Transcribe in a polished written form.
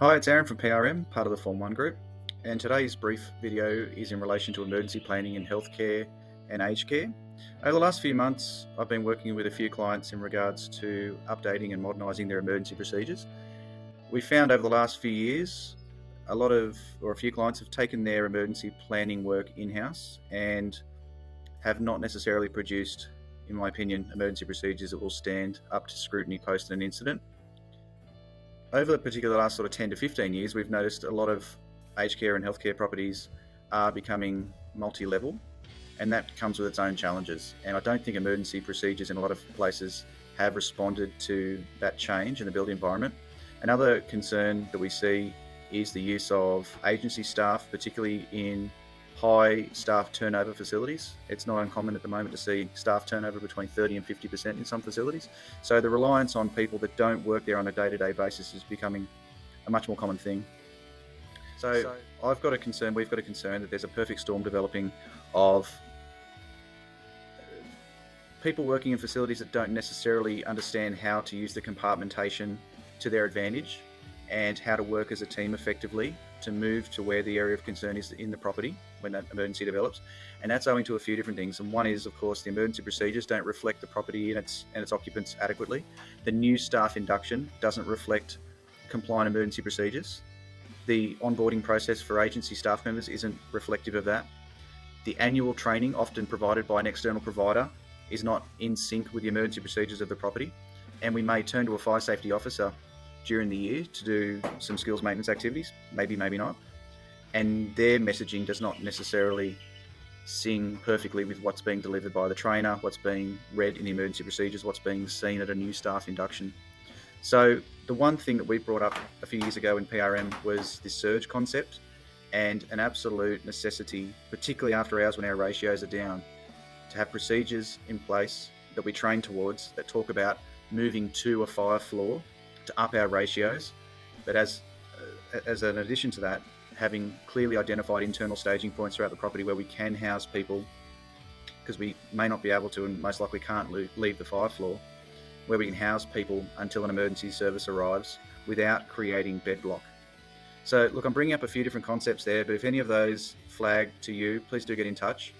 Hi, it's Aaron from PRM, part of the Form 1 group, and today's brief video is in relation to emergency planning in healthcare and aged care. Over the last few months, I've been working with a few clients in regards to updating and modernising their emergency procedures. We found over the last few years, a few clients have taken their emergency planning work in-house and have not necessarily produced, in my opinion, emergency procedures that will stand up to scrutiny post an incident. Over the particular last sort of 10 to 15 years, we've noticed a lot of aged care and healthcare properties are becoming multi-level, and that comes with its own challenges. And I don't think emergency procedures in a lot of places have responded to that change in the built environment. Another concern that we see is the use of agency staff, particularly in high staff turnover facilities. It's not uncommon at the moment to see staff turnover between 30 and 50% in some facilities. So the reliance on people that don't work there on a day-to-day basis is becoming a much more common thing. So we've got a concern that there's a perfect storm developing of people working in facilities that don't necessarily understand how to use the compartmentation to their advantage and how to work as a team effectively to move to where the area of concern is in the property when that emergency develops. And that's owing to a few different things. And one is, of course, the emergency procedures don't reflect the property and its occupants adequately. The new staff induction doesn't reflect compliant emergency procedures. The onboarding process for agency staff members isn't reflective of that. The annual training, often provided by an external provider, is not in sync with the emergency procedures of the property. And we may turn to a fire safety officer during the year to do some skills maintenance activities, maybe not, and their messaging does not necessarily sing perfectly with what's being delivered by the trainer, what's being read in the emergency procedures, what's being seen at a new staff induction. So the one thing that we brought up a few years ago in PRM was this surge concept, and an absolute necessity, particularly after hours when our ratios are down, to have procedures in place that we train towards that talk about moving to a fire floor to up our ratios, but as an addition to that, having clearly identified internal staging points throughout the property where we can house people, because we may not be able to and most likely can't leave the fire floor, where we can house people until an emergency service arrives without creating bed block. So look, I'm bringing up a few different concepts there, but if any of those flag to you, please do get in touch.